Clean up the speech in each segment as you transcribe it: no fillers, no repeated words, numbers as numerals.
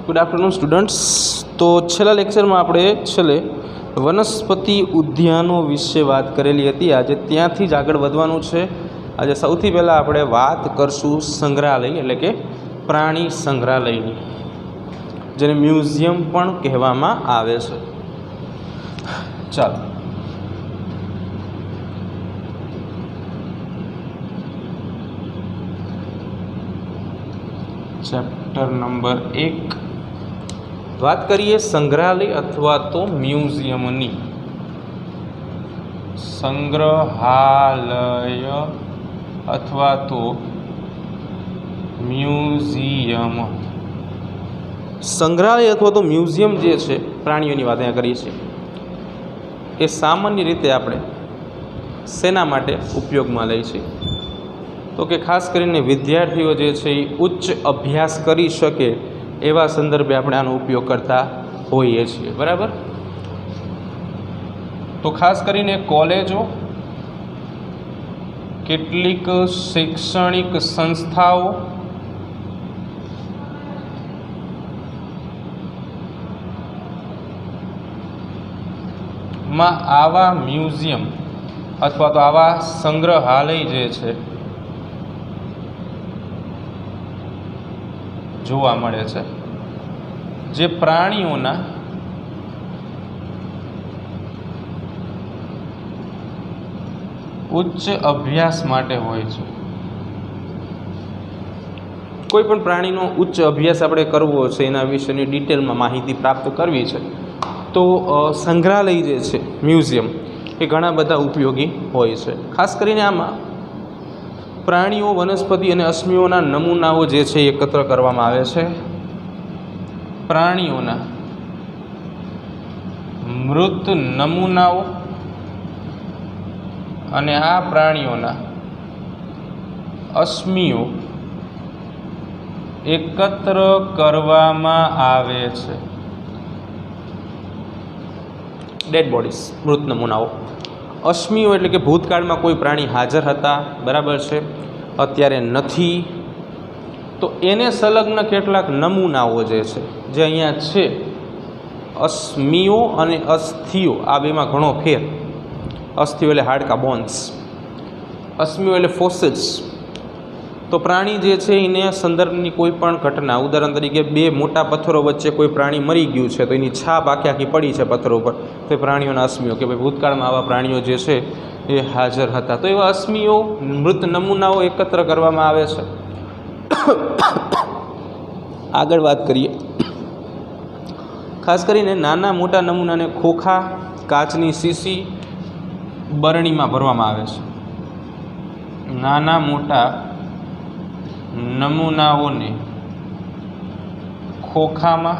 Good afternoon students. तो छेल्ला लेक्चरमां आपणे छेल्ले वनस्पति उद्यानो विषे बात करेली हती। आजे त्यांथी ज आगळ वधवानुं छे। आजे सौथी पहेला आपणे वात करशुं संग्रहालय एटले के प्राणी संग्रहालयनी, जेने म्युझियम पण कहेवामां आवे छे। चालो चैप्टर नंबर 1 बात करिए संग्रहालय अथवा तो म्यूजियमनी। संग्रहालय अथवा तो म्यूजियम। संग्रहालय अथवा तो म्यूजियम जे छे प्राणीओनी वात अहींया करीए छीए, ए सामान्य रीते आपणे सेना माटे उपयोगमां लईए छीए। तो कि खास करीने विद्यार्थीओ जे छे उच्च अभ्यास करी शके एवा संदर्भे આપણે આનો ઉપયોગ કરતા હોઈએ છીએ, બરાબર। તો ખાસ કરીને કોલેજો, કેટલીક શૈક્ષણિક સંસ્થાઓ માં આવા મ્યુઝિયમ અથવા તો આવા સંગ્રહાલય જે છે જોવા મળે છે, જે પ્રાણીઓના ઉચ્ચ અભ્યાસ માટે હોય છે। કોઈ પણ પ્રાણીનો ઉચ્ચ અભ્યાસ આપણે કરવો છે, એના વિશેની ડિટેલમાં માહિતી પ્રાપ્ત કરવી છે, તો સંગ્રહાલય જે છે મ્યુઝિયમ એ ઘણા બધા ઉપયોગી હોય છે। ખાસ કરીને આમાં प्राणीओ, वनस्पति और अश्मिओना नमूनाओ जे छे एकत्र करवामां आवे छे। प्राणीओना मृत नमूनाओ अने आ प्राणीओना अश्मिओ एकत्र करवामां आवे छे। डेड बॉडीज, मृत नमूनाओ। अश्मिओ एटले के भूतकाल में कोई प्राणी हाजर हता, बराबर है, अत्यारे नथी, तो एने संलग्न केटलाक नमूनाओ जे छे जे अहींया छे। अश्मिओ अने अस्थिओ आ बेमां घणो फेर। अस्थिओ एटले हाडका, बोन्स। अश्मिओ एटले फॉसिल्स। तो प्राणी जे छे एने संदर्भनी कोईपण घटना, उदाहरण तरीके बे मोटा पत्थरों वच्चे कोई प्राणी मरी गयुं छे तो एनी छाप आखी आखी पड़ी छे पत्थरों पर, तो प्राणीओना अश्मिओ के भाई भूतकाळमां आवा प्राणीओ जे छे ए हाजर हता। तो एवा अश्मिओ, मृत नमूनाओ एकत्र करवामां आवे छे। आगळ वात करीए, खास करीने नाना मोटा नमूनाने खोखा, काचनी शीशी, बरણીમાં ભરવામાં આવે છે। नाना मोटा नमूनाओने खोखामां,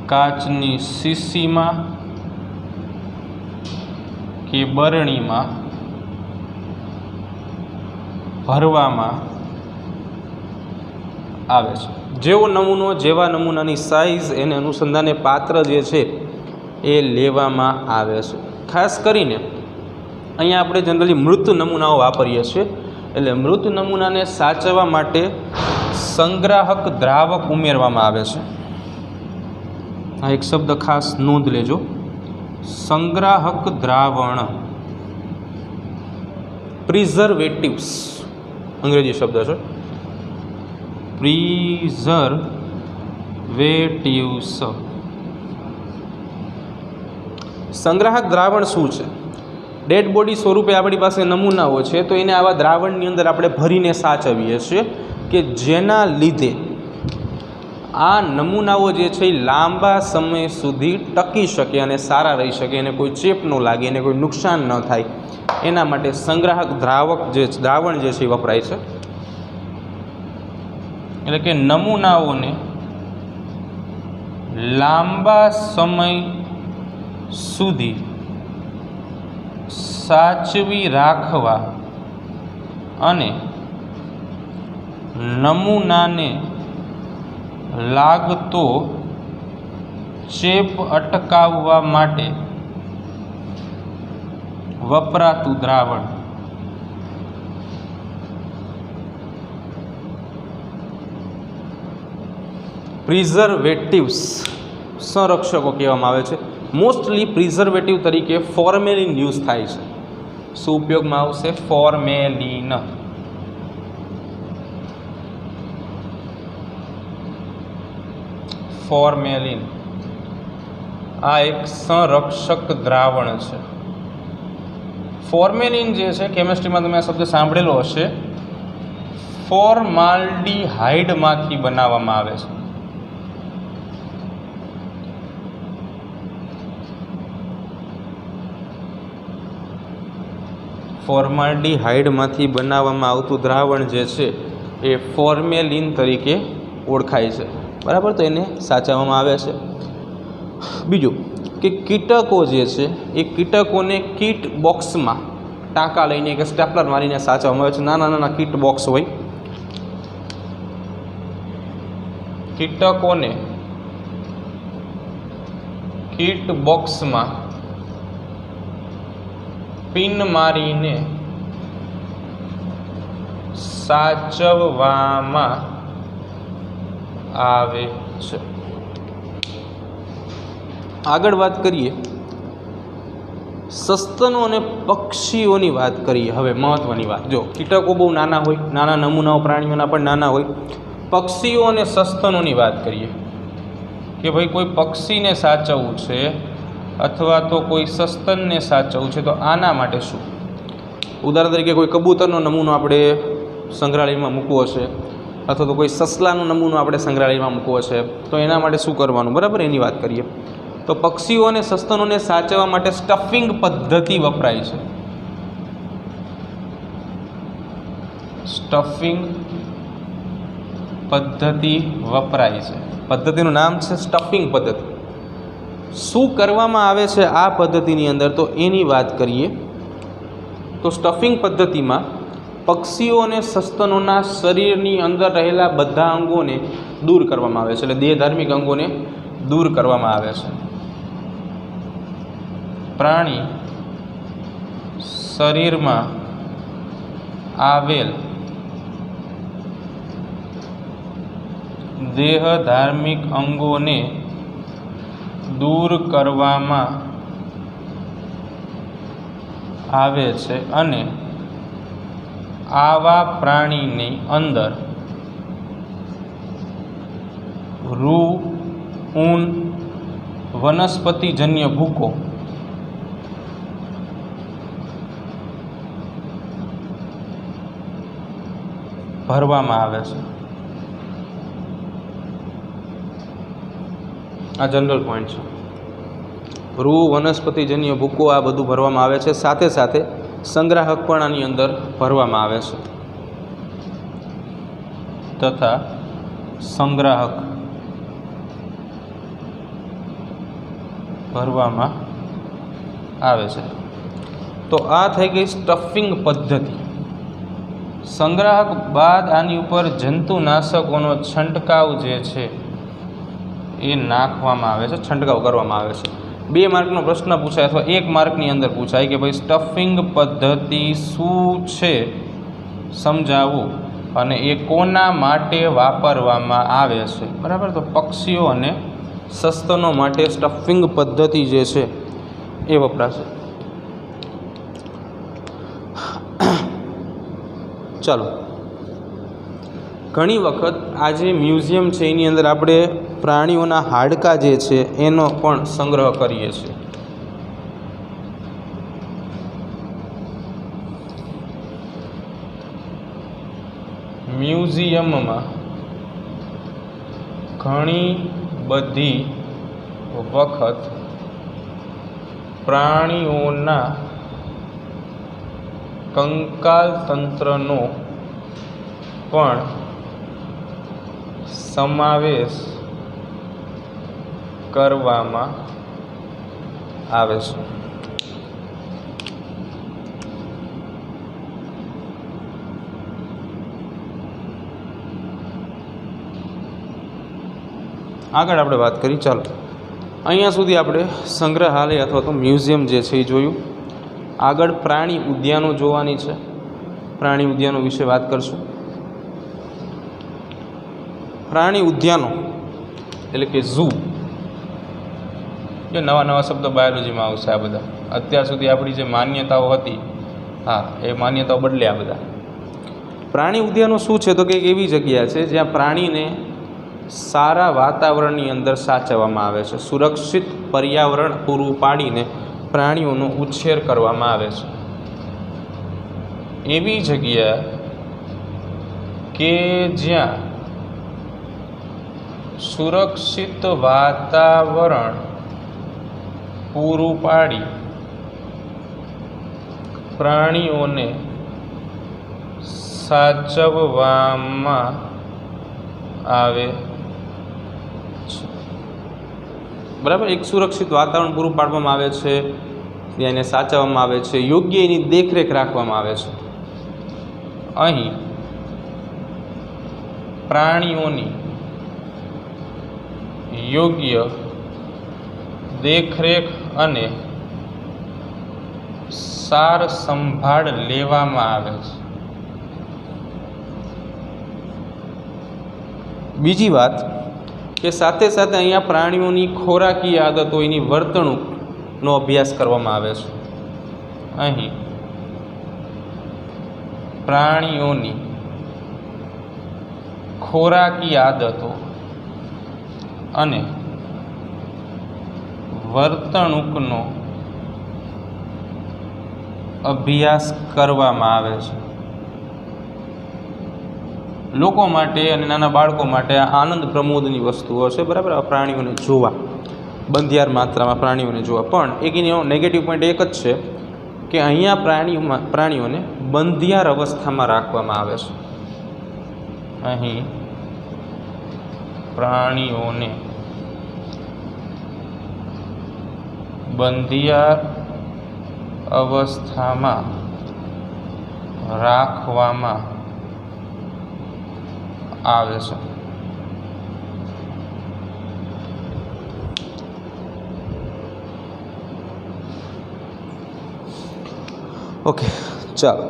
काचनी शीशीमां के बरણીમાં भरवामां आवे छे। जेवो नमूनो, जेवा नमूनानी साइज एने अनुसंधाने पात्र जे छे ए लेवामां आवे छे। खास करीने अहींया આપણે जनरली मृत नमूनाओ वापरीए छीए, એટલે मृत नमूनाने साचववा माटे संग्राहक द्रावक उमेरवामां आवे छे। आ एक शब्द खास नोंध लेजो, संग्राहक द्रावण। प्रिजर्वेटिव्स अंग्रेजी शब्द है। प्रिजर्वेटिव्स। संग्राहक द्रावण शुं छे? डेड बॉडी स्वरूपे आपणी पासे नमूनाओ छे, तो एने आवा द्रावणनी अंदर आपणे भरीने साचवीए छीए के जेना लीधे आ नमूनाओ जे छे लांबा समय सुधी टकी शके अने सारा रही शके, एने कोई चेप न लागे, एने कोई नुकसान न थाय, एना माटे संग्राहक द्रावण जे छे वपराय छे। एटले के नमूनाओने लांबा समय सुधी साचवी राखवा अने नमूनाने लागतो चेप अटकाववा माटे वपरातुं द्रावण। પ્રિઝર્વેટિવ્સ સંરક્ષકો કહેવામાં આવે છે. મોસ્ટલી પ્રિઝર્વેટિવ તરીકે ફોર્મેલિન યુઝ થાય છે. શું ઉપયોગમાં આવશે? ફોર્મેલિન. ફોર્મેલિન આ એક સંરક્ષક દ્રાવણ છે. ફોર્મેલિન જે છે કેમિસ્ટ્રીમાં તમે આ શબ્દ સાંભળેલો હશે. ફોર્માલ્ડીહાઇડમાંથી બનાવવામાં આવે છે. ફોર્માલ્ડીહાઇડમાંથી બનાવવામાં આવતું દ્રાવણ જે છે એ ફોર્મેલિન તરીકે ઓળખાય છે. બરાબર, તો એને સાચવવામાં આવે છે. બીજું કે કીટકો જે છે એ કીટકોને કીટ બોક્સમાં ટાંકા લઈને કે સ્ટેપલર મારીને સાચવવામાં આવે છે. નાના નાના કીટ બોક્સ હોય. કીટકોને કીટ બોક્સમાં પિન મારીને સાચવવામાં આવે છે. આગળ વાત કરીએ સસ્તનો અને પક્ષીઓની વાત કરીએ. હવે મહત્ત્વની વાત, જો કીટકો બહુ નાના હોય, નાના નમૂનાઓ પ્રાણીઓના પણ નાના હોય. પક્ષીઓ અને સસ્તનોની વાત કરીએ કે ભાઈ કોઈ પક્ષીને સાચવવું છે અથવા તો કોઈ સસ્તનને સાચવવું છે, તો આના માટે શું? ઉદાહરણ તરીકે કોઈ કબૂતરનો નમૂનો આપણે સંગ્રહાલયમાં મૂકવો છે અથવા તો કોઈ સસલાનો નમૂનો આપણે સંગ્રહાલયમાં મૂકવો છે, તો એના માટે શું કરવાનું? બરાબર, એની વાત કરીએ. તો પક્ષીઓ અને સસ્તનોને સાચવવા માટે સ્ટફિંગ પદ્ધતિ વપરાય છે. સ્ટફિંગ પદ્ધતિ વપરાય છે. પદ્ધતિનું નામ છે સ્ટફિંગ પદ્ધતિ. શું કરવામાં આવે છે આ પદ્ધતિની અંદર, તો એની વાત કરીએ. તો સ્ટફિંગ પદ્ધતિમાં પક્ષીઓ અને સસ્તનોના શરીરની અંદર રહેલા બધા અંગોને દૂર કરવામાં આવે છે, એટલે દેહધાર્મિક અંગોને દૂર કરવામાં આવે છે. પ્રાણી શરીરમાં આવેલ દેહધાર્મિક અંગોને દૂર કરવામાં આવે છે અને આવા પ્રાણીની અંદર રૂ, ઊન, વનસ્પતિજન્ય ભૂકો ભરવામાં આવે છે. આ જનરલ પોઈન્ટ છે. રૂ, વનસ્પતિજન્ય ભૂકો આ બધું ભરવામાં આવે છે. સાથે સાથે સંગ્રાહક પણ આની અંદર ભરવામાં આવે છે તથા સંગ્રાહક ભરવામાં આવે છે. તો આ થઈ ગઈ સ્ટફિંગ પદ્ધતિ. સંગ્રાહક બાદ આની ઉપર જંતુનાશકોનો છંટકાવ જે છે એ નાખવામાં આવે છે, છંટકાવ કરવામાં આવે છે. 2 માર્કનો પ્રશ્ન પૂછાય અથવા 1 માર્કની અંદર પૂછાય કે ભાઈ સ્ટફિંગ પદ્ધતિ શું છે સમજાવવું અને એ કોના માટે વાપરવામાં આવે છે. બરાબર, તો પક્ષીઓ અને સસ્તનો માટે સ્ટફિંગ પદ્ધતિ જે છે એ વપરાશે. ચાલો, ઘણી વખત આ જે મ્યુઝિયમ છે એની અંદર આપણે પ્રાણીઓના હાડકાં જે છે એનો પણ સંગ્રહ કરીએ છીએ. મ્યુઝિયમમાં ઘણી બધી વખત પ્રાણીઓના કંકાલ તંત્રનો પણ સમાવેશ કરવામાં આવે છે. આગળ આપણે વાત કરી. ચાલો, અહીંયા સુધી આપણે સંગ્રહાલય અથવા તો મ્યુઝિયમ જે છે એ જોયું. આગળ પ્રાણી ઉદ્યાનો જોવાની છે. પ્રાણી ઉદ્યાનો વિશે વાત કરશું. પ્રાણી ઉદ્યાનો એટલે કે ઝૂ. જે નવા નવા શબ્દો બાયોલોજીમાં આવશે આ બધા. અત્યાર સુધી આપણી જે માન્યતાઓ હતી, હા, એ માન્યતાઓ બદલે આ બધા. પ્રાણી ઉદ્યાનો શું છે? તો કે એવી જગ્યા છે જ્યાં પ્રાણીને સારા વાતાવરણની અંદર સાચવવામાં આવે છે. સુરક્ષિત પર્યાવરણ પૂરું પાડીને પ્રાણીઓનો ઉછેર કરવામાં આવે છે. એવી જગ્યા કે જ્યાં સુરક્ષિત વાતાવરણ પૂરું પાડી પ્રાણીઓને સાચવવામાં આવે છે. બરાબર, એક સુરક્ષિત વાતાવરણ પૂરું પાડવામાં આવે છે, ત્યાં એને સાચવવામાં આવે છે, યોગ્ય એની દેખરેખ રાખવામાં આવે છે. અહીં પ્રાણીઓની યોગ્ય દેખરેખ અને સાર સંભાળ લેવામાં આવે છે. બીજી વાત કે સાથે સાથે અહીંયા પ્રાણીઓની ખોરાકી આદતો, એની વર્તણૂકનો અભ્યાસ કરવામાં આવે છે. અહીં પ્રાણીઓની ખોરાકી આદતો અને વર્તણૂકનો અભ્યાસ કરવામાં આવે છે. લોકો માટે અને નાના બાળકો માટે આનંદ પ્રમોદની વસ્તુઓ છે. બરાબર, આ પ્રાણીઓને જોવા, બંધિયાર માત્રામાં પ્રાણીઓને જોવા. પણ એક એનો નેગેટિવ પોઈન્ટ એક જ છે કે અહીંયા પ્રાણીઓને બંધિયાર અવસ્થામાં રાખવામાં આવે છે. અહીં પ્રાણીઓને બંધિયાર અવસ્થામાં રાખવામાં આવે છે. ઓકે, ચાલો.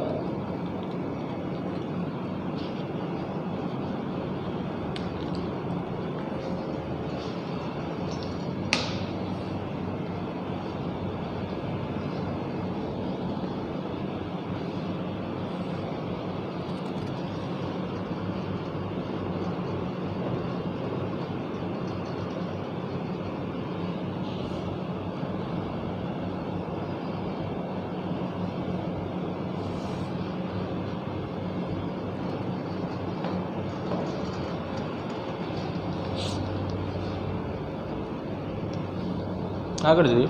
આગળ જોઈએ.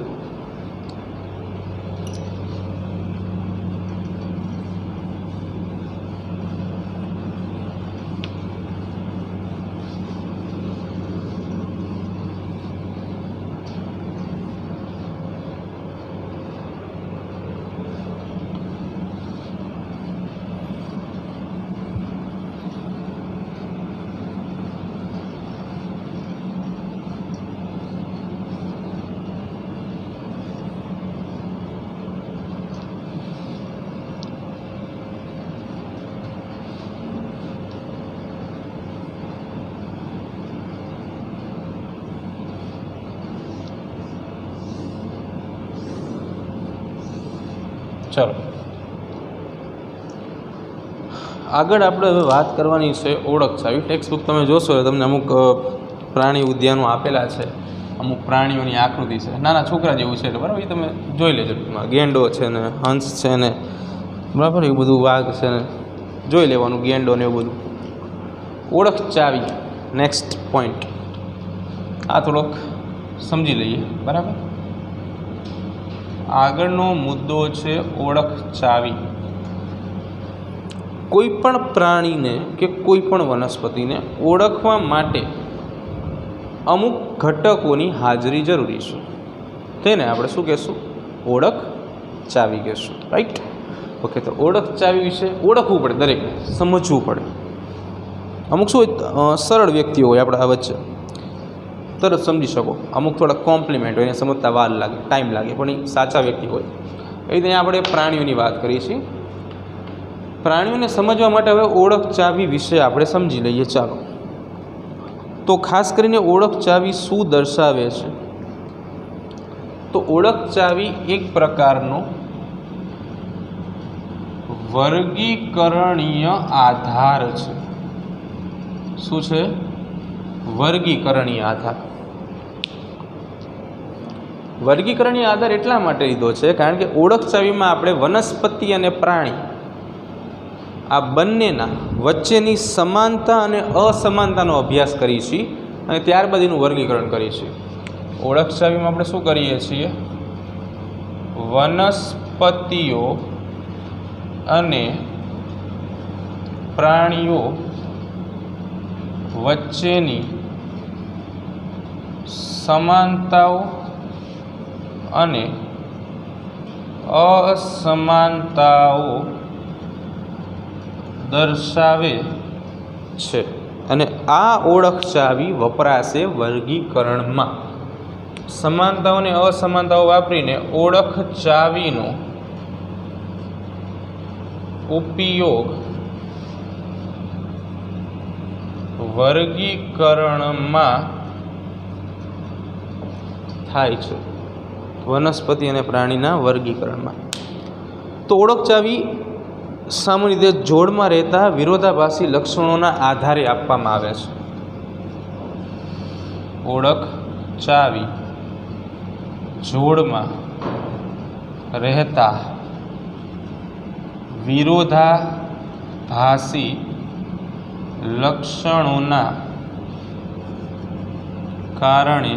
ચાલો આગળ આપણે હવે વાત કરવાની છે ઓળખ ચાવી. ટેક્સ્ટ બુક તમે જોશો એટલે તમને અમુક પ્રાણી ઉદ્યાનો આપેલા છે, અમુક પ્રાણીઓની આકૃતિ છે, નાના છોકરા જેવું છે, બરાબર, એ તમે જોઈ લેજો. ગેંડો છે ને, હંસ છે ને, બરાબર, એવું બધું, વાઘ છે ને, જોઈ લેવાનું, ગેંડો ને એવું બધું. ઓળખ ચાવી, નેક્સ્ટ પોઈન્ટ. આ થોડોક સમજી લઈએ, બરાબર. આગળનો મુદ્દો છે ઓળખ ચાવી. કોઈ પણ પ્રાણીને કે કોઈ પણ વનસ્પતિને ઓળખવા માટે અમુક ઘટકોની હાજરી જરૂરી છે. તેને આપણે શું કહેશું? ઓળખ ચાવી કહેશું, રાઈટ? ઓકે, તો ઓળખ ચાવી વિશે ઓળખવું પડે, દરેકને સમજવું પડે. અમુક શું હોય, સરળ વ્યક્તિઓ હોય આપણા વચ્ચે, તરત સમજી શકો. અમુક થોડા કોમ્પ્લિમેન્ટ હોય, એને સમજતા વાર લાગે, ટાઈમ લાગે, પણ એ સાચા વ્યક્તિ હોય. એ રીતે આપણે પ્રાણીઓની વાત કરીએ છીએ. પ્રાણીઓને સમજવા માટે હવે ઓળખ ચાવી વિશે આપણે સમજી લઈએ. ચાલો, તો ખાસ કરીને ઓળખ ચાવી શું દર્શાવે છે? તો ઓળખ ચાવી એક પ્રકારનો વર્ગીકરણીય આધાર છે. શું છે? વર્ગીકરણીય આધાર. વર્ગીકરણીય આધાર એટલા માટે લીધો છે કારણ કે ઓળખ ચાવીમાં આપણે વનસ્પતિ અને પ્રાણી આ બંનેના વચ્ચેની સમાનતા અને અસમાનતાનો અભ્યાસ કરીએ છીએ અને ત્યારબાદ એનું વર્ગીકરણ કરીએ છીએ. ઓળખ ચાવીમાં આપણે શું કરીએ છીએ? વનસ્પતિઓ અને પ્રાણીઓ વચ્ચેની સમાનતાઓ અને અસમાનતાઓ દર્શાવે છે અને આ ઓળખ ચાવી વપરાશે વર્ગીકરણમાં. સમાનતાઓ અને અસમાનતાઓ વાપરીને ઓળખ ચાવીનો ઉપયોગ વર્ગીકરણમાં થાય છે. વનસ્પતિ અને પ્રાણીના વર્ગીકરણમાં. તો ઓળખ ચાવી સામાન્ય રીતે જોડમાં રહેતા વિરોધાભાસી લક્ષણોના આધારે આપવામાં આવે છે. ઓળખ ચાવી જોડમાં રહેતા વિરોધાભાસી લક્ષણોના કારણે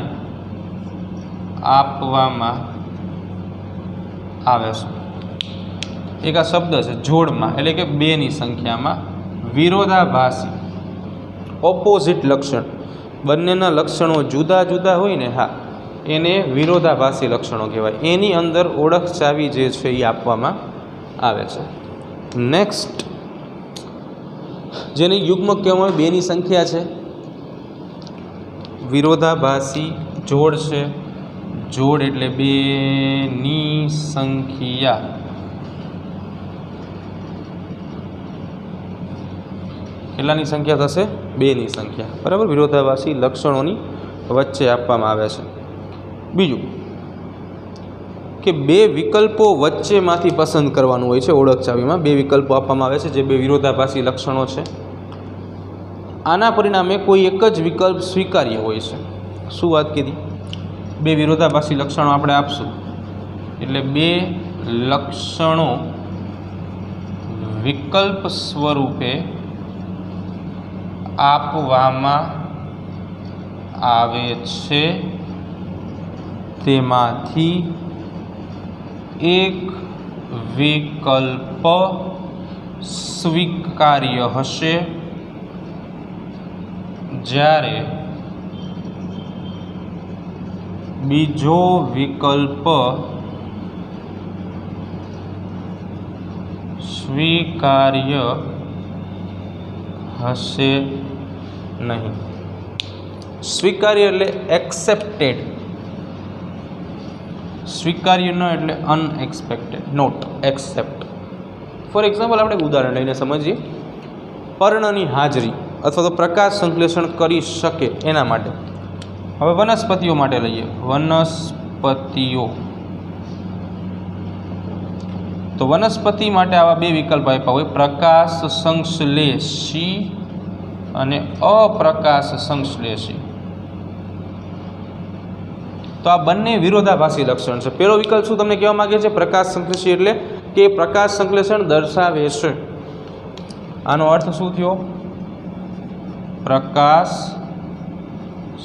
આપવામાં આવે છે. એક આ શબ્દ છે જોડમાં, એટલે કે બેની સંખ્યામાં. વિરોધાભાસી ઓપોઝિટ લક્ષણ, બંનેના લક્ષણો જુદા જુદા હોય ને, હા, એને વિરોધાભાસી લક્ષણો કહેવાય. એની અંદર ઓળખ ચાવી જે છે એ આપવામાં આવે છે. નેક્સ્ટ, જેને યુગ્મક કહેવામાં આવે, બેની સંખ્યા છે. વિરોધાભાસી જોડ છે. જોડ એટલે બેની સંખ્યા. કેટલાની સંખ્યા થશે? બેની સંખ્યા. બરાબર. વિરોધાભાસી લક્ષણોની વચ્ચે આપવામાં આવે છે. બીજું કે બે વિકલ્પો વચ્ચેમાંથી પસંદ કરવાનું હોય છે. ઓળખ ચાવીમાં બે વિકલ્પો આપવામાં આવે છે જે બે વિરોધાભાસી લક્ષણો છે. આના પરિણામે કોઈ એક જ વિકલ્પ સ્વીકાર્ય હોય છે. શું વાત કીધી? બે વિરોધાભાસી લક્ષણો આપણે આપશું એટલે બે લક્ષણો વિકલ્પ સ્વરૂપે આપવામાં આવે છે. તેમાંથી એક વિકલ્પ સ્વીકાર્ય હશે જ્યારે બીજો વિકલ્પ સ્વીકાર્ય હશે નહીં. સ્વીકાર્ય એટલે એક્સેપ્ટેડ, સ્વીકાર્ય ન એટલે unexpected, not accept. For example આપણે ઉદાહરણ લઈને સમજીએ. પર્ણની હાજરી અથવા તો પ્રકાશ સંશ્લેષણ કરી શકે એના માટે. હવે વનસ્પતિઓ માટે લઈએ. વનસ્પતિઓ, તો વનસ્પતિ માટે આવા બે વિકલ્પ આપ્યા હોય, પ્રકાશ સંશ્લેષી અને અપ્રકાશ સંશ્લેષી. તો આ બંને વિરોધાભાસી લક્ષણ છે. પહેલો વિકલ્પ શું તમને કહેવા માંગે છે? પ્રકાશ સંશ્લેષી એટલે કે પ્રકાશ સંશ્લેષણ દર્શાવે છે. આનો અર્થ શું થયો? પ્રકાશ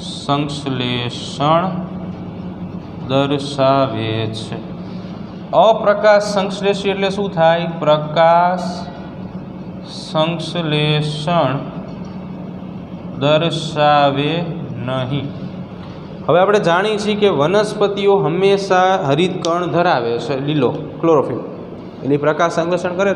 સંશ્લેષણ દર્શાવે છે. અપ્રકાશ સંશ્લેષી એટલે શું થાય? પ્રકાશ સંશ્લેષણ દર્શાવે નહીં. હવે આપણે જાણીએ છીએ કે વનસ્પતિઓ હંમેશા હરિતકણ ધરાવે છે, લીલો ક્લોરોફિલ, એટલે પ્રકાશ સંશ્લેષણ કરે.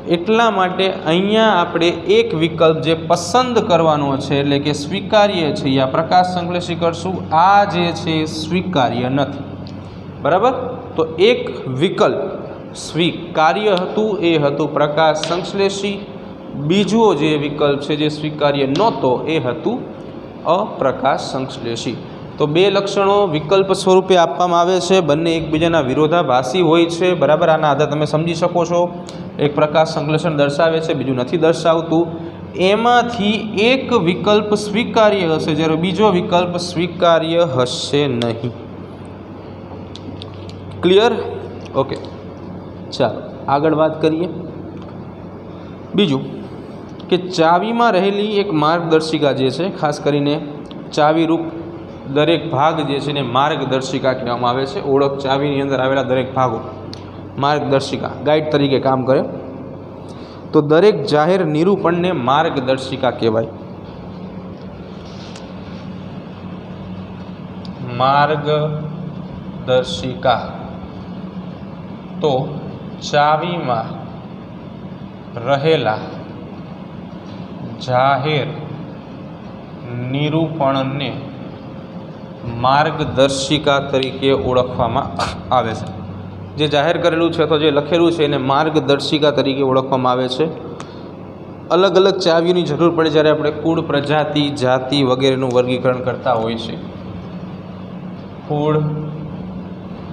એટલા માટે અહીંયા આપણે એક વિકલ્પ જે પસંદ કરવાનો છે એટલે કે સ્વીકાર્ય છે યા પ્રકાશ સંશ્લેષી કરશું. આ જે છે સ્વીકાર્ય નથી. બરાબર. તો એક વિકલ્પ સ્વીકાર્ય હતું, એ હતું પ્રકાશ સંશ્લેષી, બીજો જે વિકલ્પ છે જે સ્વીકાર્ય નહોતો એ હતું અપ્રકાશ સંશ્લેષી. તો બે લક્ષણો વિકલ્પ સ્વરૂપે આપવામાં આવે છે, બંને એકબીજાના વિરોધાભાસી હોય છે. બરાબર, આના આધારે તમે સમજી શકો છો. એક પ્રકાશ સંશ્લેષણ દર્શાવે છે, બીજું નથી દર્શાવતું. એમાંથી એક વિકલ્પ સ્વીકાર્ય હશે જ્યારે બીજો વિકલ્પ સ્વીકાર્ય હશે નહીં. ક્લિયર? ઓકે, ચાલો આગળ વાત કરીએ. બીજું કે ચાવીમાં રહેલી એક માર્ગદર્શિકા જે છે, ખાસ કરીને ચાવીરૂપ દરેક ભાગ જે છે એને માર્ગદર્શિકા કહેવામાં આવે છે. ઓળખ ચાવીની અંદર આવેલા દરેક ભાગો માર્ગદર્શિકા ગાઈડ તરીકે કામ કરે. તો દરેક જાહેર નિરૂપણને માર્ગદર્શિકા કહેવાય. માર્ગદર્શિકા. તો ચાવીમાં રહેલા જાહેર નિરૂપણને માર્ગદર્શિકા તરીકે ઓળખવામાં આવે છે. જે જાહેર કરેલું છે અથવા જે લખેલું છે એને માર્ગદર્શિકા તરીકે ઓળખવામાં આવે છે. અલગ અલગ ચાવીઓની જરૂર પડે જ્યારે આપણે કુળ, પ્રજાતિ, જાતિ વગેરેનું વર્ગીકરણ કરતા હોય છે. કુળ,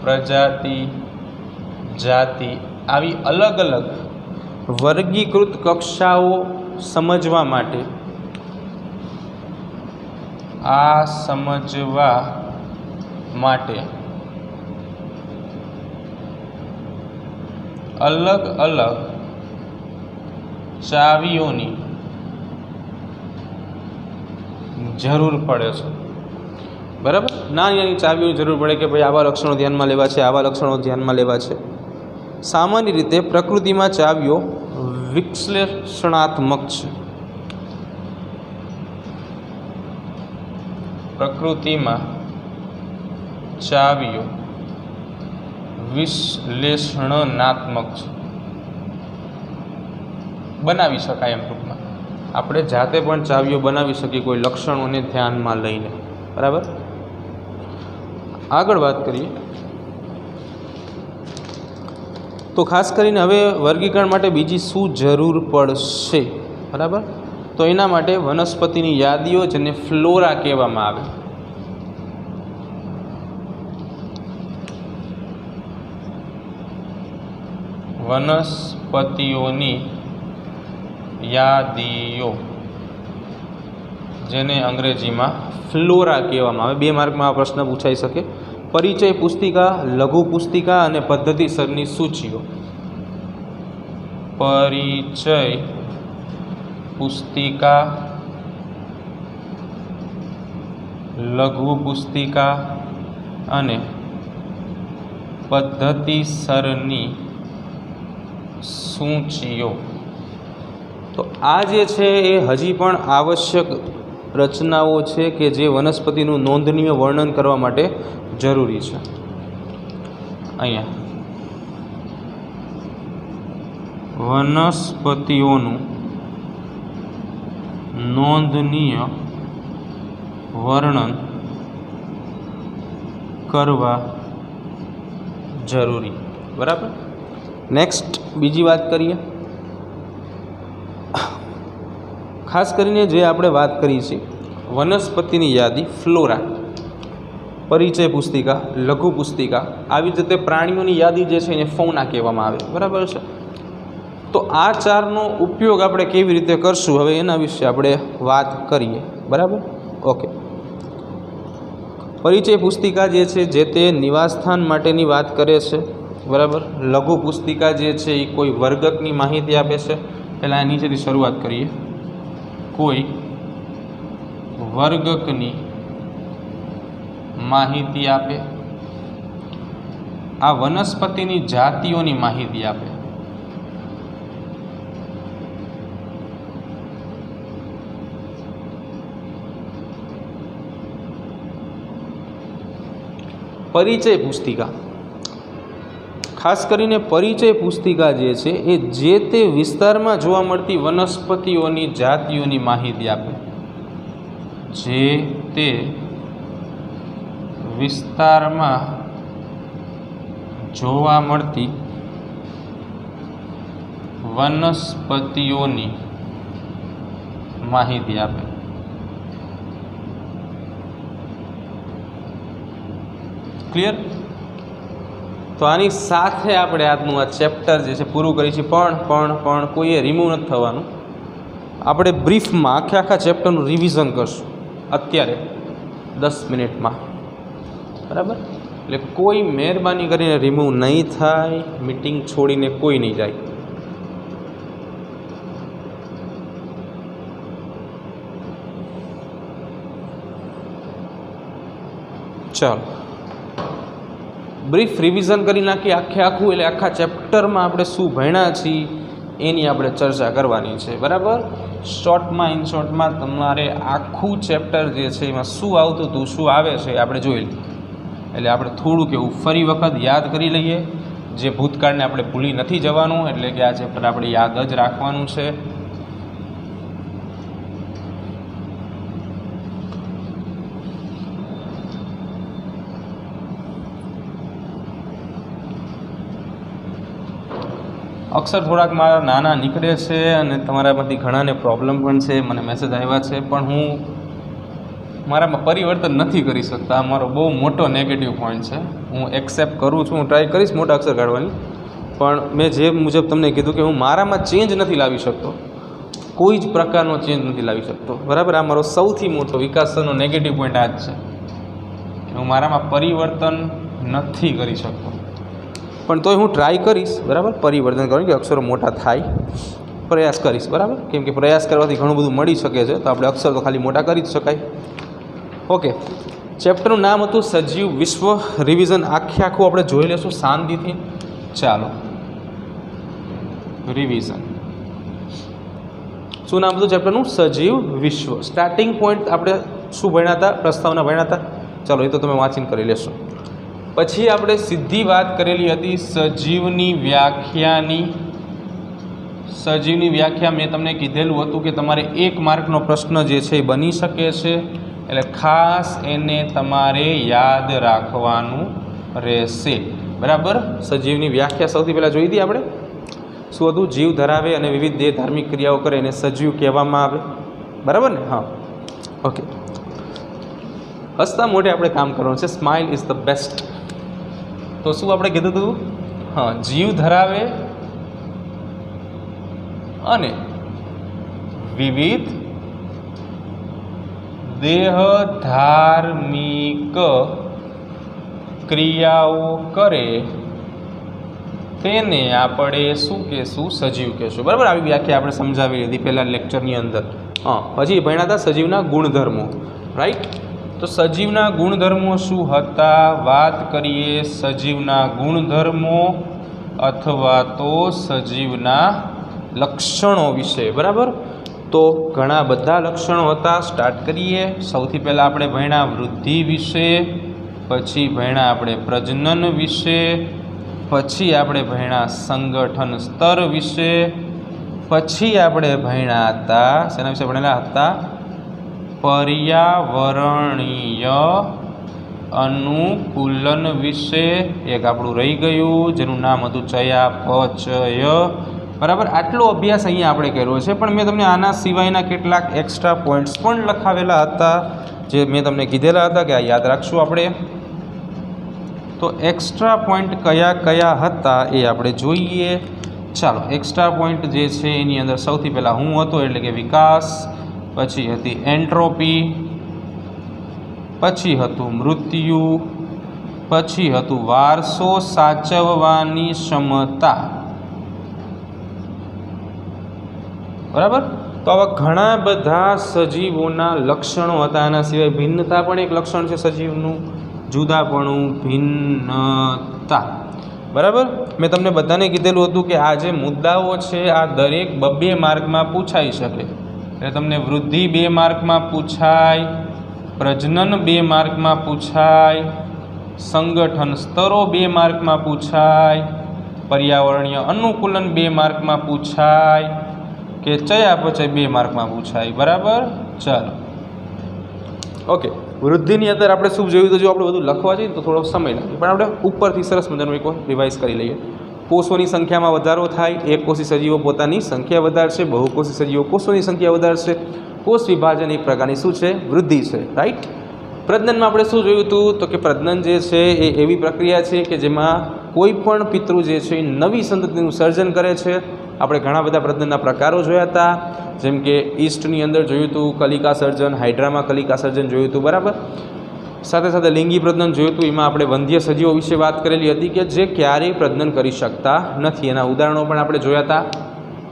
પ્રજાતિ, જાતિ આવી અલગ અલગ વર્ગીકૃત કક્ષાઓ સમજવા માટે અલગ અલગ ચાવીઓની જરૂર પડે છે. બરાબર, નાની નાની ચાવીઓની જરૂર પડે કે ભાઈ આવા લક્ષણો ધ્યાનમાં લેવા છે, આવા લક્ષણો ધ્યાનમાં લેવા છે. સામાન્ય રીતે પ્રકૃતિમાં ચાવીઓ વિશ્લેષણાત્મક છે. પ્રકૃતિમાં ચાવીઓ વિશ્લેષણાત્મક છે. બનાવી શકાય એમ ટૂંકમાં. આપણે જાતે પણ ચાવીઓ બનાવી શકીએ કોઈ લક્ષણોને ધ્યાનમાં લઈને. બરાબર, આગળ વાત કરીએ. તો ખાસ કરીને હવે વર્ગીકરણ માટે બીજી શું જરૂર પડશે? બરાબર, તો એના માટે વનસ્પતિની યાદીઓ જેને ફ્લોરા કહેવામાં આવે. વનસ્પતિઓની યાદીઓ જેને અંગ્રેજીમાં ફ્લોરા કહેવામાં આવે. 2 માર્કમાં આ પ્રશ્ન પૂછાઈ શકે. પરિચય પુસ્તિકા, લઘુ પુસ્તિકા અને પદ્ધતિસરની સૂચિઓ. પરિચય પુસ્તિકા, લઘુ પુસ્તિકા અને પદ્ધતિસરની સૂચિઓ. તો આ જે છે એ હજી પણ આવશ્યક રચનાઓ છે કે જે વનસ્પતિનું નોંધનીય વર્ણન કરવા માટે જરૂરી છે. અહીંયા વનસ્પતિઓનું નોંધનીય વર્ણન કરવા જરૂરી. બરાબર, નેક્સ્ટ બીજી વાત કરીએ. ખાસ કરીને જે આપણે વાત કરી છે વનસ્પતિની યાદી, ફ્લોરા, પરિચય પુસ્તિકા, લઘુ પુસ્તિકા, આવી જ રીતે પ્રાણીઓની યાદી જે છે એને ફૌના કહેવામાં આવે. બરાબર છે. તો આ ચારનો ઉપયોગ આપણે કેવી રીતે કરશું હવે એના વિશે આપણે વાત કરીએ. બરાબર, ઓકે. પરિચય પુસ્તિકા જે છે જે તે નિવાસસ્થાન માટેની વાત કરે છે. બરાબર, લઘુ પુસ્તિકા જે છે એ કોઈ વર્ગકની માહિતી આપે છે. પહેલાં નીચેથી શરૂઆત કરીએ. કોઈ વર્ગકની માહિતી આપે. આ વનસ્પતિની જાતિઓની માહિતી આપે. પરિચય પુસ્તિકા, ખાસ કરીને પરિચય પુસ્તિકા જે છે એ જે તે વિસ્તારમાં જોવા મળતી વનસ્પતિઓની જાતિઓની માહિતી આપે. જે તે વિસ્તારમાં જોવા મળતી વનસ્પતિઓની માહિતી આપે. ક્લિયર? તો આની સાથે આપણે આજનું આ ચેપ્ટર જે છે પૂરું કરીશું. પણ કોઈએ રિમૂવ નથી થવાનું. આપણે બ્રીફમાં આખા ચેપ્ટરનું રિવિઝન કરશું અત્યારે 10 મિનિટમાં, બરાબર? એટલે કોઈ મહેરબાની કરીને રિમૂવ નહીં થાય. મીટિંગ છોડીને કોઈ નહીં જાય. ચાલો બ્રીફ રિવિઝન કરી નાખીએ આખું. એટલે આખા ચેપ્ટરમાં આપણે શું ભણ્યા છીએ એની આપણે ચર્ચા કરવાની છે, બરાબર? ઇન શોર્ટમાં તમારે આખું ચેપ્ટર જે છે એમાં શું આવતું હતું, શું આવે છે એ આપણે જોઈ લઈએ. એટલે આપણે થોડુંક એવું ફરી વખત યાદ કરી લઈએ. જે ભૂતકાળને આપણે ભૂલી નથી જવાનું, એટલે કે આ ચેપ્ટર આપણે યાદ જ રાખવાનું છે. અક્ષર થોડાક મારા નાના નીકળે છે અને તમારામાંથી ઘણાને પ્રોબ્લેમ પણ છે. મને મેસેજ આવ્યા છે, પણ હું મારામાં પરિવર્તન નથી કરી શકતા. મારો બહુ મોટો નેગેટિવ પોઈન્ટ છે. હું એક્સેપ્ટ કરું છું, હું ટ્રાય કરીશ મોટા અક્ષર કાઢવાની, પણ મેં જે મુજબ તમને કીધું કે હું મારામાં ચેન્જ નથી લાવી શકતો. કોઈ જ પ્રકારનો ચેન્જ નથી લાવી શકતો, બરાબર? આ મારો સૌથી મોટો વિકાસનો નેગેટિવ પોઈન્ટ આ જ છે. હું મારામાં પરિવર્તન નથી કરી શકતો, પણ તોય હું ટ્રાય કરીશ, બરાબર? પરિવર્તન કરવાનું કે અક્ષરો મોટા થાય, પ્રયાસ કરીશ, બરાબર? કેમ કે પ્રયાસ કરવાથી ઘણું બધું મળી શકે છે. તો આપણે અક્ષર તો ખાલી મોટા કરી જ શકાય. ઓકે, ચેપ્ટરનું નામ હતું સજીવ વિશ્વ. રિવિઝન આખું આપણે જોઈ લઈશું શાંતિથી. ચાલો રિવિઝન. શું નામ હતું ચેપ્ટરનું? સજીવ વિશ્વ. સ્ટાર્ટિંગ પોઈન્ટ આપણે શું ભણ્યા હતા? પ્રસ્તાવના ભણ્યા હતા. ચાલો એ તો તમે વાંચીને કરી લેશો. પછી આપણે સીધી વાત કરેલી હતી સજીવની વ્યાખ્યાની. સજીવની વ્યાખ્યા મેં તમને કીધેલું હતું કે તમારે 1 માર્કનો પ્રશ્ન જે છે એ બની શકે છે, એટલે ખાસ એને તમારે યાદ રાખવાનું રહેશે, બરાબર? સજીવની વ્યાખ્યા સૌથી પહેલાં જોઈ હતી આપણે. શું હતું? જીવ ધરાવે અને વિવિધ દેહ ધાર્મિક ક્રિયાઓ કરે એને સજીવ કહેવામાં આવે, બરાબર ને? હા, ઓકે. હસતા મોઢે આપણે કામ કરવાનું છે. Smile is the best. તો શું આપણે કીધું હતું? હા, જીવ ધરાવે અને વિવિધ દેહ ધાર્મિક ક્રિયાઓ કરે તેને આપણે શું કહેશું? સજીવ કહેશું, બરાબર? આવી વ્યાખ્યા આપણે સમજાવી લીધી પહેલાં લેક્ચરની અંદર. હા, પછી ભણ્યા હતા સજીવના ગુણધર્મો, રાઈટ? તો સજીવના ગુણધર્મો શું હતા? વાત કરીએ સજીવના ગુણધર્મો અથવા તો સજીવના લક્ષણો વિશે, બરાબર? તો ઘણા બધા લક્ષણો હતા. સ્ટાર્ટ કરીએ. સૌથી પહેલાં આપણે ભણ્યા વૃદ્ધિ વિશે, પછી ભણ્યા આપણે પ્રજનન વિશે, પછી આપણે ભણ્યા સંગઠન સ્તર વિશે, પછી આપણે ભણ્યા હતા શેના વિશે ભણેલા હતા? પર્યાવરણીય અનુકૂલન વિશે. એક આપણું રહી ગયું જેનું નામ હતું ચયાપચય, બરાબર? આટલો અભ્યાસ અહીંયા આપણે કર્યો છે, પણ મેં તમને આના સિવાયના કેટલાક એક્સ્ટ્રા પોઈન્ટ્સ પણ લખાવેલા હતા જે મેં તમને કીધેલા હતા કે આ યાદ રાખશું આપણે. તો એક્સ્ટ્રા પોઈન્ટ કયા કયા હતા એ આપણે જોઈએ. ચાલો, એક્સ્ટ્રા પોઈન્ટ જે છે એની અંદર સૌથી પહેલાં હું હતો એટલે કે વિકાસ, પછી હતી એન્ટ્રોપી, પછી હતું મૃત્યુ, પછી હતું વારસો સાચવવાની ક્ષમતા, બરાબર? તો આવા ઘણા બધા સજીવોના લક્ષણો હતા. આના સિવાય ભિન્નતા પણ એક લક્ષણ છે સજીવનું, જુદાપણું, ભિન્નતા, બરાબર? મેં તમને બધાને કીધેલું હતું કે આ જે મુદ્દાઓ છે આ દરેક 2 માર્કમાં પૂછાઈ શકે. એટલે તમને વૃદ્ધિ 2 માર્કમાં પૂછાય, પ્રજનન 2 માર્કમાં પૂછાય, સંગઠન સ્તરો 2 માર્કમાં પૂછાય, પર્યાવરણીય અનુકૂલન 2 માર્કમાં પૂછાય, કે ચયાપચય 2 માર્કમાં પૂછાય, બરાબર? ચાલો, ઓકે. વૃદ્ધિની અંદર આપણે શું જોયું? તો જો આપણે બધું લખવા જઈએ તો થોડો સમય લાગે, પણ આપણે ઉપરથી સરસ મજાનું એક રિવાઇઝ કરી લઈએ. કોષોની સંખ્યામાં વધારો થાય. એકકોષી સજીવો પોતાની સંખ્યા વધારશે, બહુકોષી સજીવો કોષોની સંખ્યા વધારશે. કોષ વિભાજન એક પ્રકારની શું છે? વૃદ્ધિ છે, રાઈટ. પ્રજનનમાં આપણે શું જોયું હતું? તો કે પ્રજનન જે છે એ એવી પ્રક્રિયા છે કે જેમાં કોઈ પણ પિતૃ જે છે એ નવી સંતતિનું સર્જન કરે છે. આપણે ઘણા બધા પ્રજનનના પ્રકારો જોયા હતા, જેમ કે ઈસ્ટની અંદર જોયું હતું કલિકા સર્જન, હાઇડ્રામાં કલિકા સર્જન જોયું હતું, બરાબર. સાથે સાથે લિંગી પ્રજનન જોયું હતું. એમાં આપણે વંધ્ય સજીવો વિશે વાત કરેલી હતી કે જે ક્યારેય પ્રજનન કરી શકતા નથી. એના ઉદાહરણો પણ આપણે જોયા હતા.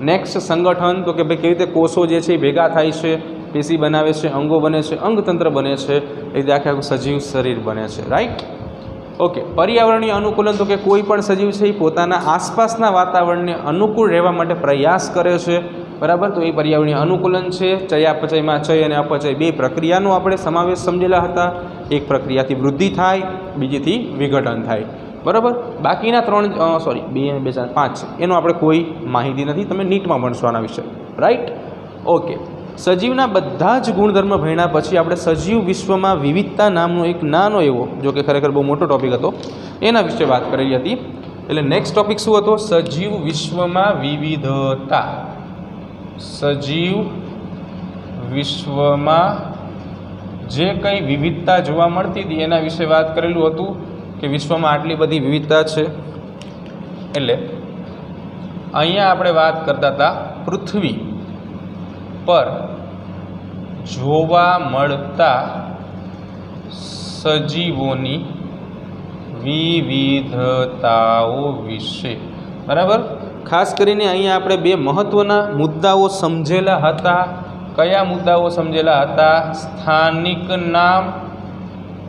નેક્સ્ટ સંગઠન, તો કે ભાઈ કેવી રીતે કોષો જે છે એ ભેગા થાય છે, પેશી બનાવે છે, અંગો બને છે, અંગતંત્ર બને છે, એ રીતે આખે આખું સજીવ શરીર બને છે, રાઈટ. ઓકે. પર્યાવરણીય અનુકૂલન, તો કે કોઈ પણ સજીવ છે એ પોતાના આસપાસના વાતાવરણને અનુકૂળ રહેવા માટે પ્રયાસ કરે છે, બરાબર. તો એ પર્યાવરણીય અનુકૂલન છે. ચયાપચયમાં ચય અને અપચય બે પ્રક્રિયાનો આપણે સમાવેશ સમજેલા હતા. એક પ્રક્રિયાથી વૃદ્ધિ થાય, બીજીથી વિઘટન થાય, બરાબર. બાકીના 3 2 અને 2 4 5 એનો આપણે કોઈ માહિતી નથી. તમે નીટમાં ભણશો આના વિશે, રાઈટ. ઓકે. સજીવના બધા જ ગુણધર્મ ભણ્યા પછી આપણે સજીવ વિશ્વમાં વિવિધતા નામનો એક નાનો એવો, જો કે ખરેખર બહુ મોટો ટોપિક હતો, એના વિશે વાત કરેલી હતી. એટલે નેક્સ્ટ ટોપિક શું હતો? સજીવ વિશ્વમાં વિવિધતા. સજીવ વિશ્વમાં જે કંઈ વિવિધતા જોવા મળતી હતી એના વિશે વાત કરેલું હતું કે વિશ્વમાં આટલી બધી વિવિધતા છે. એટલે અહીંયા આપણે વાત કરતા હતા પૃથ્વી પર જોવા મળતા સજીવોની વિવિધતાઓ વિશે, બરાબર. ખાસ કરીને અહીંયા આપણે 2 મહત્ત્વના મુદ્દાઓ સમજેલા હતા. કયા મુદ્દાઓ સમજેલા હતા? સ્થાનિક નામ,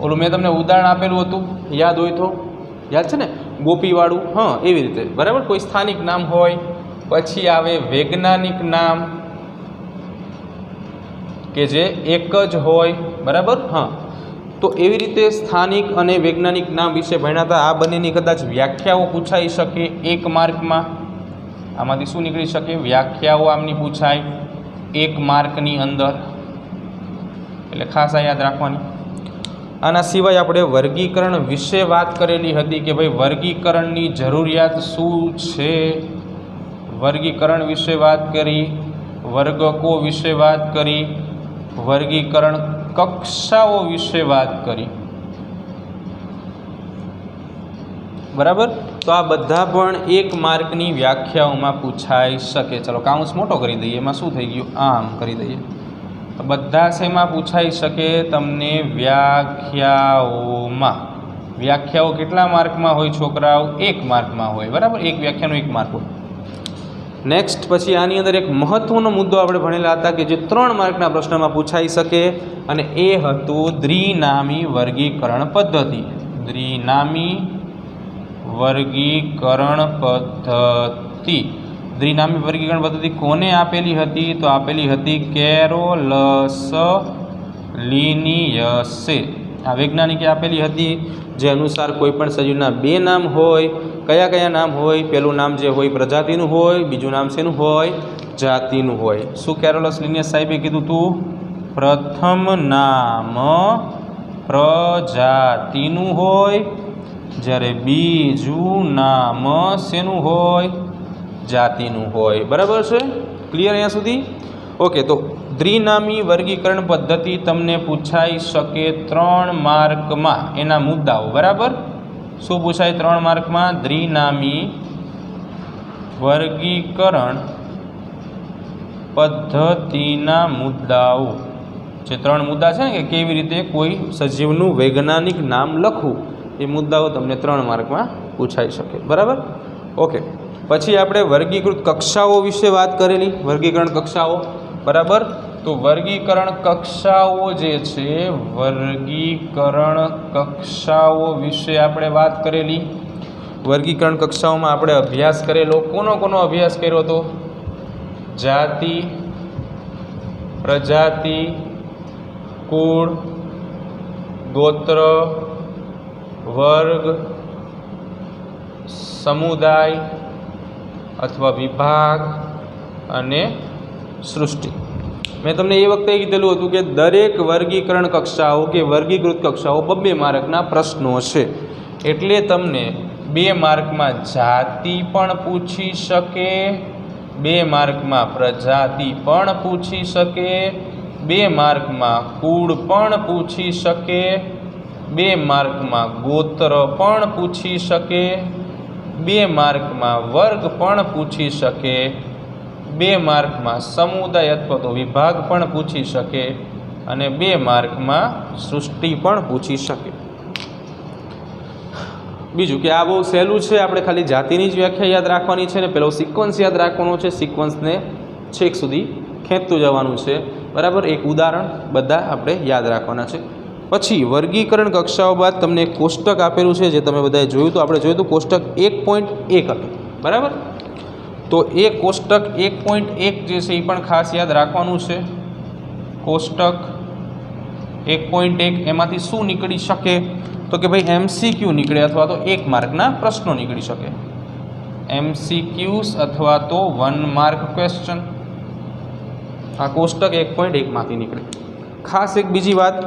ઓલું મેં તમને ઉદાહરણ આપેલું હતું, યાદ હોય તો, યાદ છે ને, ગોપીવાળું, હા, એવી રીતે, બરાબર. કોઈ સ્થાનિક નામ હોય, પછી આવે વૈજ્ઞાનિક નામ કે જે એક જ હોય, બરાબર. હા, તો એવી રીતે સ્થાનિક અને વૈજ્ઞાનિક નામ વિશે ભણ્યા હતા. આ બંનેની કદાચ વ્યાખ્યાઓ પૂછાઈ શકે 1 માર્કમાં. આમાંથી શું નીકળી શકે? વ્યાખ્યાઓ આમની પૂછાય 1 માર્કની અંદર, એટલે ખાસ આ યાદ રાખવાની. આના સિવાય આપણે વર્ગીકરણ વિશે વાત કરેલી હતી કે ભાઈ વર્ગીકરણની જરૂરિયાત શું છે. વર્ગીકરણ વિશે વાત કરી, વર્ગકો વિશે વાત કરી, વર્ગીકરણ કક્ષાઓ વિશે વાત કરી, બરાબર. તો આ બધા પણ 1 માર્કની વ્યાખ્યાઓમાં પૂછાઈ શકે. ચલો કાઉન્સ મોટો કરી દઈએ. એમાં શું થઈ ગયું? આમ કરી દઈએ. તો બધા શેમાં પૂછાઈ શકે? તમને વ્યાખ્યાઓમાં. વ્યાખ્યાઓ કેટલા માર્કમાં હોય છોકરાઓ? 1 માર્કમાં હોય, બરાબર. એક વ્યાખ્યાનો 1 માર્ક હોય. નેક્સ્ટ પછી આની અંદર એક મહત્ત્વનો મુદ્દો આપણે ભણેલા હતા કે જે 3 માર્કના પ્રશ્નમાં પૂછાઈ શકે, અને એ હતું દ્વિનામી વર્ગીકરણ પદ્ધતિ. દ્વિનામી વર્ગીકરણ પદ્ધતિ. દ્વિનામી વર્ગીકરણ પદ્ધતિ કોને આપેલી હતી? તો આપેલી હતી કેરોલસ લિનિયસે. આ વૈજ્ઞાનિકે આપેલી હતી, જે અનુસાર કોઈપણ સજીવના 2 નામ હોય. કયા કયા નામ હોય? પહેલું નામ જે હોય પ્રજાતિનું હોય, બીજું નામ શેનું હોય? જાતિનું હોય. શું કેરોલસ લિનિયસ સાહેબે કીધું હતું? પ્રથમ નામ પ્રજાતિનું હોય, જ્યારે બીજું નામ શેનું હોય? જાતિનું હોય, બરાબર છે. ક્લિયર અહીંયા સુધી? ઓકે. તો દ્વિનામી વર્ગીકરણ પદ્ધતિ તમને પૂછાઈ શકે 3 માર્કમાં. એના મુદ્દાઓ, બરાબર. શું પૂછાય 3 માર્કમાં? દ્વિનામી વર્ગીકરણ પદ્ધતિના મુદ્દાઓ. જે 3 મુદ્દા છે ને કે કેવી રીતે કોઈ સજીવનું વૈજ્ઞાનિક નામ લખવું, એ મુદ્દાઓ તમને 3 માર્કમાં પૂછાઈ શકે, બરાબર. ઓકે. પછી આપણે વર્ગીકૃત કક્ષાઓ વિશે વાત કરેલી. વર્ગીકરણ કક્ષાઓ, બરાબર. તો વર્ગીકરણ કક્ષાઓ જે છે, વર્ગીકરણ કક્ષાઓ વિશે આપણે વાત કરેલી. વર્ગીકરણ કક્ષાઓમાં આપણે અભ્યાસ કરેલો. કોનો અભ્યાસ કર્યો હતો? જાતિ, પ્રજાતિ, કુળ, ગોત્ર, વર્ગ, સમુદાય અથવા વિભાગ અને સૃષ્ટિ. મેં તમને એ વખતે કીધેલું હતું કે દરેક વર્ગીકરણ કક્ષાઓ કે વર્ગીકૃત કક્ષાઓ 2 માર્કના પ્રશ્નો છે. એટલે તમને 2 માર્કમાં જાતિ પણ પૂછી શકે, 2 માર્કમાં પ્રજાતિ પણ પૂછી શકે, 2 માર્કમાં કુળ પણ પૂછી શકે, 2 માર્કમાં ગોત્ર પણ પૂછી શકે, 2 માર્કમાં વર્ગ પણ પૂછી શકે, 2 માર્કમાં સમુદાય અથવા તો વિભાગ પણ પૂછી શકે અને 2 માર્કમાં સૃષ્ટિ પણ પૂછી શકે. બીજું કે આ બહુ સહેલું છે, આપણે ખાલી જાતિની જ વ્યાખ્યા યાદ રાખવાની છે ને પેલો સિક્વન્સ યાદ રાખવાનો છે, સિક્વન્સને છેક સુધી ખેંચતું જવાનું છે, બરાબર. એક ઉદાહરણ બધા આપણે યાદ રાખવાના છે. પછી વર્ગીકરણ કક્ષાઓ બાદ તમને એક કોષ્ટક આપેલું છે જે તમે બધાએ જોયું હતું. આપણે જોયું હતું કોષ્ટક 1.1 હતું, બરાબર. તો એ કોષ્ટક 1.1 જે છે એ પણ ખાસ યાદ રાખવાનું છે. કોષ્ટક 1.1 એમાંથી શું નીકળી શકે? તો કે ભાઈ MCQ નીકળે અથવા તો 1 માર્કના પ્રશ્નો નીકળી શકે. MCQs અથવા તો 1 માર્ક ક્વેશ્ચન આ કોષ્ટક 1.1 માંથી નીકળે. ખાસ એક બીજી વાત,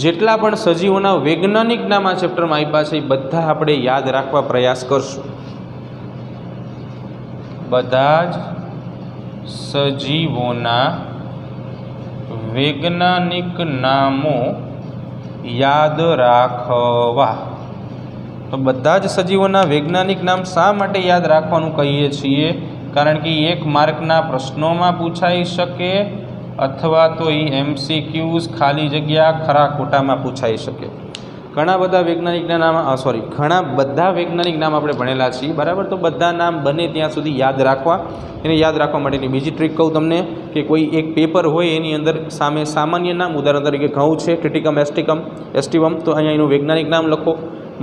જેટલા પણ સજીવોના વૈજ્ઞાનિક નામ આ ચેપ્ટરમાં આપ્યા છે એ બધા આપણે યાદ રાખવા પ્રયાસ કરશું. બધા જ સજીવોના વૈજ્ઞાનિક નામો યાદ રાખવા. તો બધા જ સજીવોના વૈજ્ઞાનિક નામ શા માટે યાદ રાખવાનું કહીએ છીએ? કારણ કે 1 માર્કના પ્રશ્નોમાં પૂછાઈ શકે અથવા તો એ MCQs ખાલી જગ્યા ખરા ખોટામાં પૂછાઈ શકે. ઘણા બધા વૈજ્ઞાનિકના નામ ઘણા બધા વૈજ્ઞાનિક નામ આપણે ભણેલા છીએ, બરાબર. તો બધા નામ બને ત્યાં સુધી યાદ રાખવા. એને યાદ રાખવા માટેની બીજી ટ્રીક કહું તમને કે કોઈ એક પેપર હોય એની અંદર સામે સામાન્ય નામ, ઉદાહરણ તરીકે ઘઉં છે, ટ્રિટિકમ એસ્ટિવમ, તો અહીંયા એનું વૈજ્ઞાનિક નામ લખો.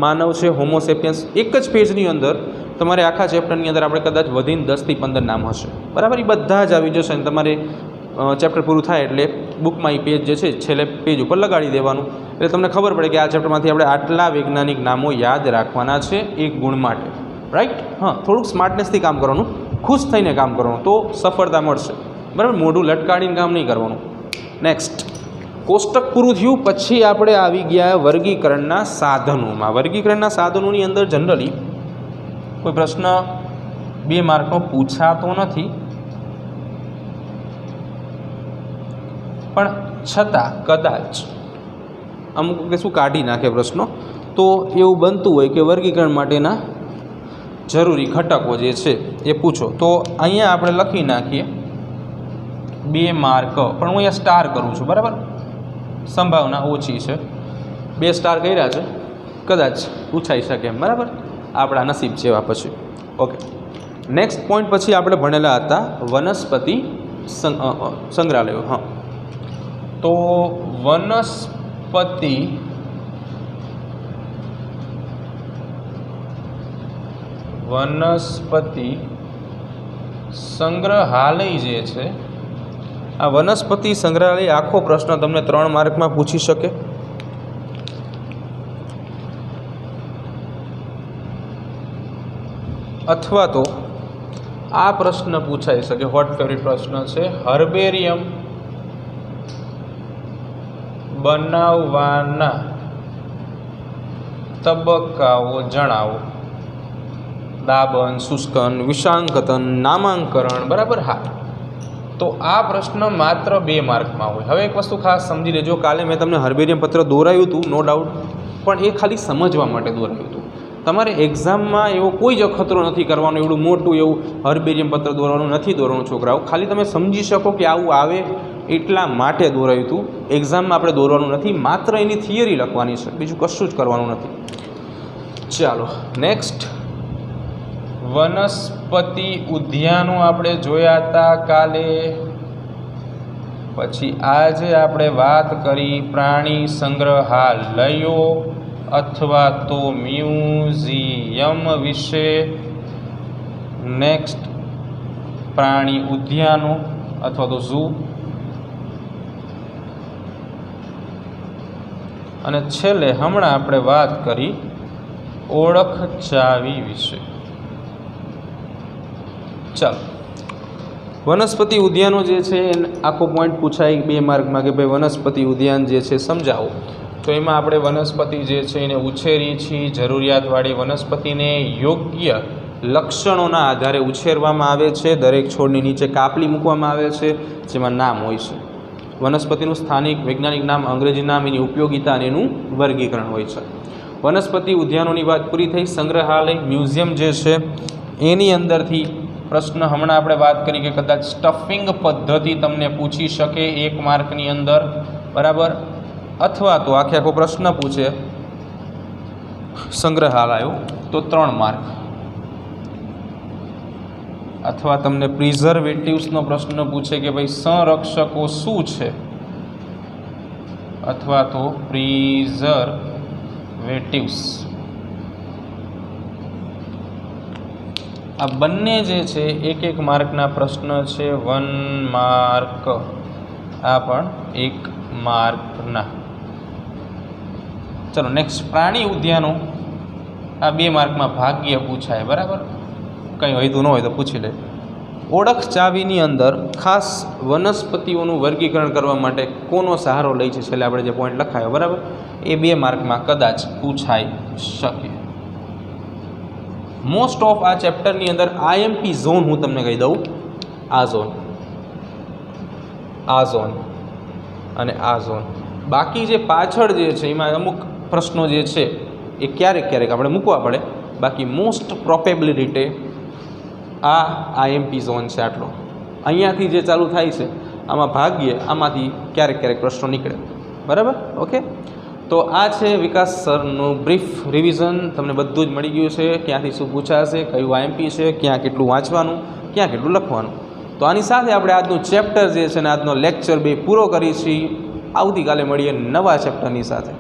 માનવ છે, હોમોસેપિયન્સ. એક જ પેજની અંદર તમારે આખા ચેપ્ટરની અંદર આપણે કદાચ વધીને 10 થી 15 નામ હશે, બરાબર. એ બધા જ આવી જશે અને તમારે ચેપ્ટર પૂરું થાય એટલે બુકમાં એ પેજ જે છે છેલ્લે પેજ ઉપર લગાડી દેવાનું, એટલે તમને ખબર પડે કે આ ચેપ્ટરમાંથી આપણે આટલા વૈજ્ઞાનિક નામો યાદ રાખવાના છે એક ગુણ માટે, રાઈટ. હા, થોડુંક સ્માર્ટનેસથી કામ કરવાનું, ખુશ થઈને કામ કરવાનું, તો સફળતા મળશે, બરાબર. મોઢું લટકાડીને કામ નહીં કરવાનું. નેક્સ્ટ, કોષ્ટક પૂરું થયું પછી આપણે આવી ગયા વર્ગીકરણના સાધનોમાં. વર્ગીકરણના સાધનોની અંદર જનરલી કોઈ પ્રશ્ન 2 માર્કનો પૂછાતો નથી, પણ છતાં કદાચ અમુક શું કાઢી નાખે પ્રશ્નો, તો એવું બનતું હોય કે વર્ગીકરણ માટેના જરૂરી ઘટકો જે છે એ પૂછો. તો અહીંયા આપણે લખી નાખીએ 2 માર્ક, પણ હું અહીંયા સ્ટાર કરું છું, બરાબર. સંભાવના ઓછી છે, 2 સ્ટાર કર્યા છે, કદાચ પૂછાઈ શકે એમ, બરાબર. આપણા નસીબ જેવા. પછી ઓકે, નેક્સ્ટ પોઈન્ટ પછી આપણે ભણેલા હતા વનસ્પતિ સંગ્રહાલયો. હા, તો વનસ્પતિ સંગ્રહાલય જે છે, આ વનસ્પતિ સંગ્રહાલય આખો પ્રશ્ન તમને 3 માર્કમાં પૂછી શકે. અથવા તો આ પ્રશ્ન પૂછાઈ શકે, હોટ ફેવરિટ પ્રશ્ન છે, હર્બેરિયમ બનાવવાના તબક્કાઓ જણાવો. દાબન, શુષ્કન, વિષાંકતન, નામાંકરણ, બરાબર. હા, તો આ પ્રશ્ન માત્ર 2 માર્કમાં હોય. હવે એક વસ્તુ ખાસ સમજી લેજો, કાલે મેં તમને હર્બેરિયમ પત્ર દોરાયું હતું, નો ડાઉટ, પણ એ ખાલી સમજવા માટે દોરાયું હતું. તમારે એક્ઝામમાં એવો કોઈ જ અખતરો નથી કરવાનો, એવડું મોટું એવું હર્બેરિયમ પત્ર દોરવાનું નથી દોરવાનું છોકરાઓ. ખાલી તમે સમજી શકો કે આવું આવે એટલા માટે દોરાયું હતું. એક્ઝામમાં આપણે દોરવાનું નથી, માત્ર એની થિયરી લખવાની છે, બીજું કશું જ કરવાનું નથી. ચાલો નેક્સ્ટ, વનસ્પતિ ઉદ્યાનો આપણે જોયા હતા કાલે. પછી આજે આપણે વાત કરી પ્રાણી સંગ્રહાલયો અથવા તો મ્યુઝિયમ વિશે. નેક્સ્ટ, પ્રાણી ઉદ્યાનો અથવા તો ઝૂ. અને છેલ્લે હમણાં આપણે વાત કરી ઓળખ ચાવી વિશે. ચાલો, વનસ્પતિ ઉદ્યાનો જે છે આખો પોઈન્ટ પૂછાય 2 માર્કમાં કે ભાઈ વનસ્પતિ ઉદ્યાન જે છે સમજાવો. તો એમાં આપણે વનસ્પતિ જે છે એને ઉછેરી છીએ. જરૂરિયાતવાળી વનસ્પતિને યોગ્ય લક્ષણોના આધારે ઉછેરવામાં આવે છે. દરેક છોડની નીચે કાપલી મૂકવામાં આવે છે જેમાં નામ હોય છે. વનસ્પતિનું સ્થાનિક વૈજ્ઞાનિક નામ, અંગ્રેજી નામ, એની ઉપયોગિતા અને એનું વર્ગીકરણ હોય છે. વનસ્પતિ ઉદ્યાનોની વાત પૂરી થઈ. સંગ્રહાલય મ્યુઝિયમ જે છે એની અંદરથી પ્રશ્ન હમણાં આપણે વાત કરી કે કદાચ સ્ટફિંગ પદ્ધતિ તમને પૂછી શકે 1 માર્કની અંદર, બરાબર, અથવા તો આખે આખો પ્રશ્ન પૂછે સંગ્રહાલયો તો 3 માર્ક, અથવા તમને પ્રિઝર્વેટિવ્સનો પ્રશ્ન પૂછે કે ભાઈ સંરક્ષકો શું છે, અથવા તો પ્રિઝર્વેટિવ્સ. આ બંને જે છે 1 માર્કના પ્રશ્ન છે, 1 માર્ક. આ પણ 1 માર્કના. ચલો નેક્સ્ટ, પ્રાણી ઉદ્યાનો. આ 2 માર્કમાં ભાગ્ય પૂછાય, બરાબર, કંઈ વૈધું ન હોય તો પૂછી લે. ઓળખ ચાવીની અંદર ખાસ વનસ્પતિઓનું વર્ગીકરણ કરવા માટે કોનો સહારો લે છે, છેલ્લે આપણે જે પોઈન્ટ લખાયો, બરાબર, એ 2 માર્કમાં કદાચ પૂછાઈ શકે. મોસ્ટ ઓફ આ ચેપ્ટરની અંદર આઈએમપી ઝોન હું તમને કહી દઉં, આ ઝોન અને આ ઝોન. બાકી જે પાછળ જે છે એમાં અમુક પ્રશ્નો જે છે એ ક્યારેક આપણે મૂકવા પડે. બાકી મોસ્ટ પ્રોબેબલી રીતે આ આઈએમપી ઝોન છે આટલો. અહીંયાથી જે ચાલુ થાય છે આમાં ભાગ્યે આમાંથી ક્યારેક પ્રશ્નો નીકળે, બરાબર, ઓકે. તો આ છે વિકાસ સરનું બ્રીફ રિવિઝન. તમને બધું જ મળી ગયું છે, ક્યાંથી શું પૂછાશે, કયું આઈએમપી છે, ક્યાં કેટલું વાંચવાનું, ક્યાં કેટલું લખવાનું. તો આની સાથે આપણે આજનું ચેપ્ટર જે છે ને આજનો લેક્ચર 2 પૂરો કરીશું. આવતીકાલે મળીએ નવા ચેપ્ટરની સાથે.